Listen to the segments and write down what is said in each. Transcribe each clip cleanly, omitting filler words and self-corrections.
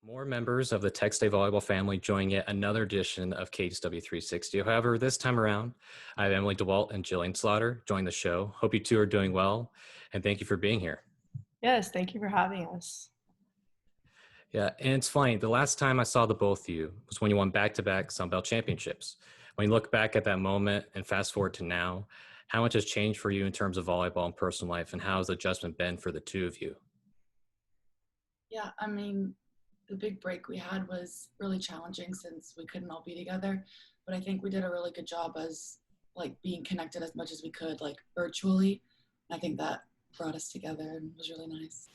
More members of the Texas State Volleyball family joining yet another edition of KTSW 360. However, this time around, I have Emily DeWalt and Jillian Slaughter join the show. Hope you two are doing well, and thank you for being here. Yes, thank you for having us. Yeah, and it's funny, the last time I saw the both of you was when you won back-to-back Sun Belt championships. When you look back at that moment and fast forward to now, how much has changed for you in terms of volleyball and personal life, and how has the adjustment been for the two of you? Yeah, the big break we had was really challenging since we couldn't all be together, but I think we did a really good job as being connected as much as we could, virtually. I think that brought us together and was really nice.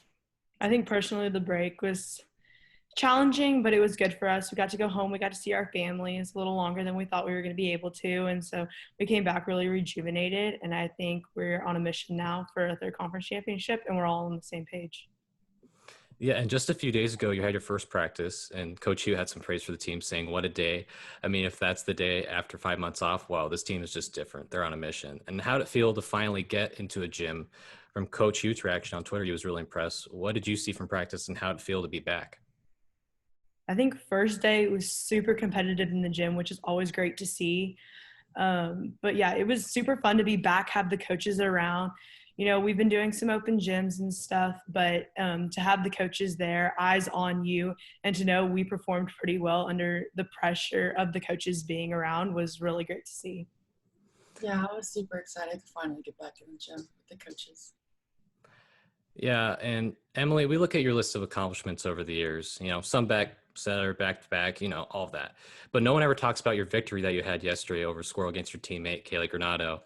I think personally the break was challenging, but it was good for us. We got to go home. We got to see our families a little longer than we thought we were going to be able to. And so we came back really rejuvenated. And I think we're on a mission now for a third conference championship, and we're all on the same page. Yeah, and just a few days ago, you had your first practice, and Coach Hugh had some praise for the team, saying, "What a day!" I mean, if that's the day after 5 months off, wow, this team is just different. They're on a mission. And how did it feel to finally get into a gym? From Coach Hugh's reaction on Twitter, he was really impressed. What did you see from practice, and how did it feel to be back? I think first day was super competitive in the gym, which is always great to see. But yeah, it was super fun to be back, have the coaches around. You know, we've been doing some open gyms and stuff, but to have the coaches there, eyes on you, and to know we performed pretty well under the pressure of the coaches being around was really great to see. Yeah, I was super excited to finally get back in the gym with the coaches. Yeah, and Emily, we look at your list of accomplishments over the years, some back-to-back, all of that. But no one ever talks about your victory that you had yesterday over Squirrel against your teammate, Kaylee Granado.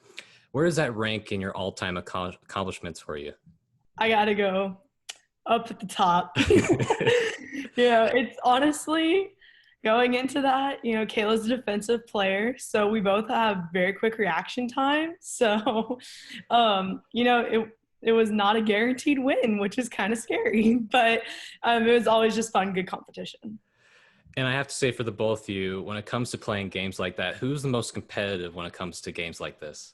Where does that rank in your all-time accomplishments for you? I got to go up at the top. It's honestly going into that, Kayla's a defensive player, so we both have very quick reaction time. So, it was not a guaranteed win, which is kind of scary, but it was always just fun, good competition. And I have to say for the both of you, when it comes to playing games like that, who's the most competitive when it comes to games like this?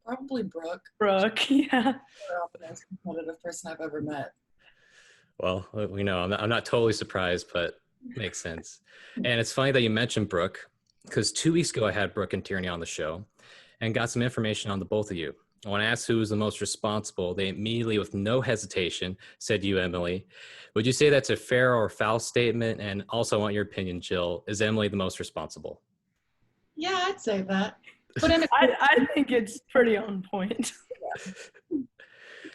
Probably Brooke. Brooke, yeah. The most competitive person I've ever met. Well, we know I'm not totally surprised, but makes sense. And it's funny that you mentioned Brooke, because 2 weeks ago I had Brooke and Tierney on the show and got some information on the both of you. When I asked who was the most responsible, they immediately, with no hesitation, said you, Emily. Would you say that's a fair or foul statement? And also, I want your opinion, Jill. Is Emily the most responsible? Yeah, I'd say that. But I think it's pretty on point.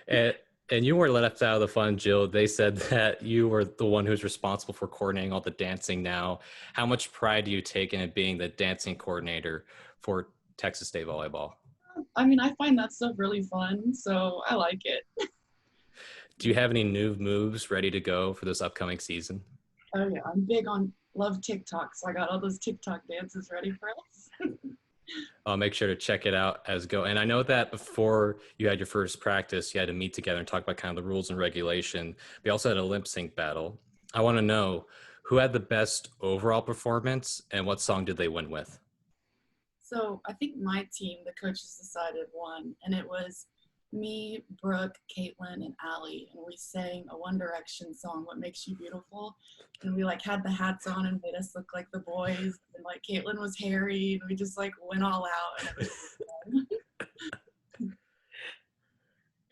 And you weren't left out of the fun, Jill. They said that you were the one who's responsible for coordinating all the dancing now. How much pride do you take in it being the dancing coordinator for Texas State Volleyball? I find that stuff really fun, so I like it. Do you have any new moves ready to go for this upcoming season? Oh yeah, I'm big on love TikTok, so I got all those TikTok dances ready for us. I'll make sure to check it out as go. And I know that before you had your first practice, you had to meet together and talk about kind of the rules and regulation. We also had a lip sync battle. I want to know who had the best overall performance and what song did they win with? So I think my team, the coaches decided won, and it was me, Brooke, Caitlin, and Allie, and we sang a One Direction song, "What Makes You Beautiful," and we had the hats on and made us look like the boys, and Caitlin was hairy, and we just went all out, and it was fun.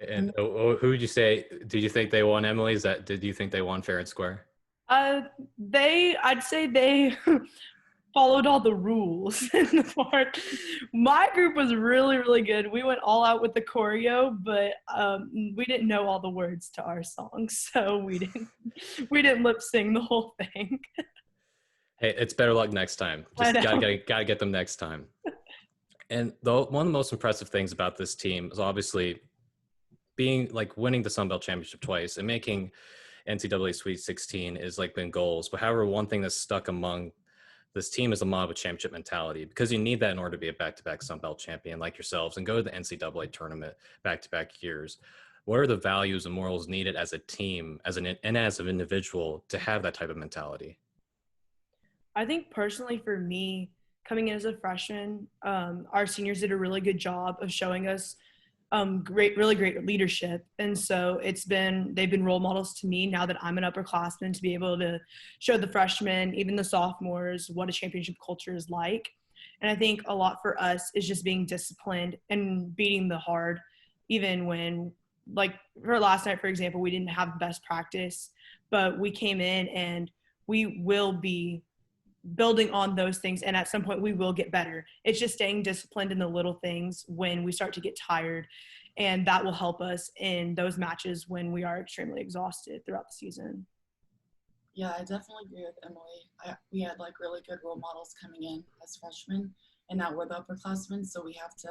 And who would you say? Did you think they won, Emily? Did you think they won fair and square? I'd say they followed all the rules in the part. My group was really, really good. We went all out with the choreo, but we didn't know all the words to our songs, so we didn't lip sing the whole thing. Hey, it's better luck next time. Just gotta get them next time. And one of the most impressive things about this team is obviously being winning the Sun Belt Championship twice and making NCAA Sweet 16 is been goals. But however, one thing that's stuck among this team is a mob of championship mentality, because you need that in order to be a back-to-back Sun Belt champion like yourselves and go to the NCAA tournament back-to-back years. What are the values and morals needed as a team, as an individual, to have that type of mentality? I think personally for me, coming in as a freshman, our seniors did a really good job of showing us really great leadership. And so they've been role models to me now that I'm an upperclassman, to be able to show the freshmen, even the sophomores, what a championship culture is like. And I think a lot for us is just being disciplined and beating the hard, even when, like for last night, for example, we didn't have the best practice, but we came in and we will be building on those things, and at some point we will get better. It's just staying disciplined in the little things when we start to get tired, and that will help us in those matches when we are extremely exhausted throughout the season. Yeah, I definitely agree with Emily. We had like really good role models coming in as freshmen, and now we're the upperclassmen, so we have to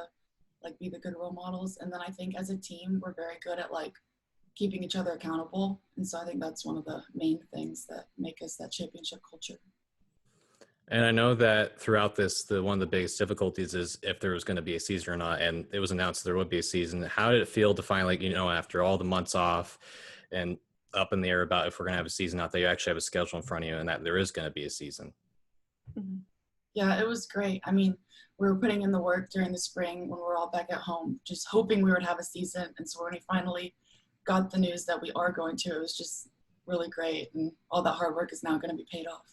like be the good role models. And then I think as a team, we're very good at like keeping each other accountable, and so I think that's one of the main things that make us that championship culture. And I know that throughout this, one of the biggest difficulties is if there was going to be a season or not. And it was announced there would be a season. How did it feel to finally, after all the months off and up in the air about if we're going to have a season out there, you actually have a schedule in front of you and that there is going to be a season? Mm-hmm. Yeah, it was great. I mean, we were putting in the work during the spring when we were all back at home, just hoping we would have a season. And so when we finally got the news that we are going to, it was just really great. And all that hard work is now going to be paid off.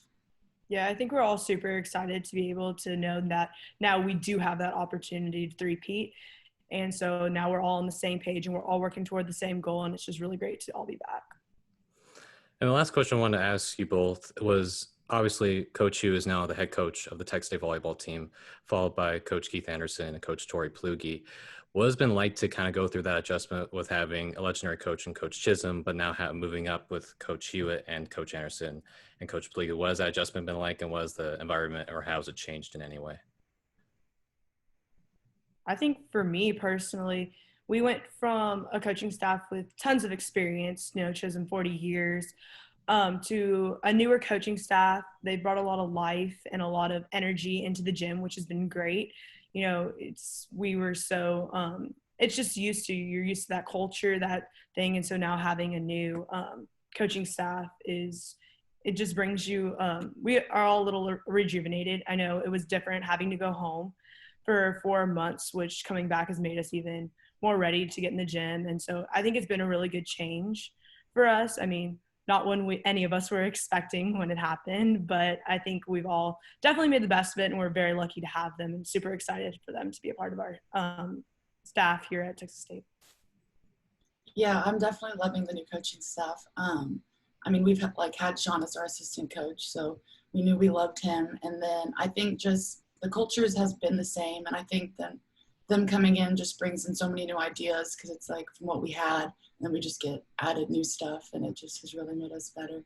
Yeah, I think we're all super excited to be able to know that now we do have that opportunity to three-peat. And so now we're all on the same page and we're all working toward the same goal. And it's just really great to all be back. And the last question I wanted to ask you both was, obviously, Coach Hugh is now the head coach of the Texas State Volleyball team, followed by Coach Keith Anderson and Coach Tori Plugi. What has it been like to kind of go through that adjustment with having a legendary coach and Coach Chisholm, but now moving up with Coach Hewitt and Coach Anderson and Coach Plugi? What has that adjustment been like, and what has the environment, or how has it changed in any way? I think for me personally, we went from a coaching staff with tons of experience, Chisholm 40 years, to a newer coaching staff. They brought a lot of life and a lot of energy into the gym, which has been great. It's just you're used to that culture, that thing. And so now having a new coaching staff it just brings you, we are all a little rejuvenated. I know it was different having to go home for 4 months, which coming back has made us even more ready to get in the gym. And so I think it's been a really good change for us. I mean, not when any of us were expecting when it happened, but I think we've all definitely made the best of it, and we're very lucky to have them and super excited for them to be a part of our staff here at Texas State. Yeah, I'm definitely loving the new coaching staff. I mean, we've had Sean as our assistant coach, so we knew we loved him. And then I think just the cultures has been the same, and I think them coming in just brings in so many new ideas, because it's like from what we had, and then we just get added new stuff, and it just has really made us better.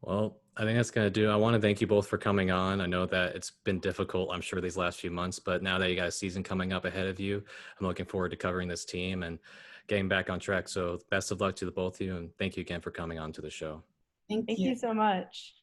Well, I think that's going to do. I want to thank you both for coming on. I know that it's been difficult, I'm sure, these last few months, but now that you got a season coming up ahead of you, I'm looking forward to covering this team and getting back on track. So best of luck to the both of you, and thank you again for coming on to the show. Thank you so much.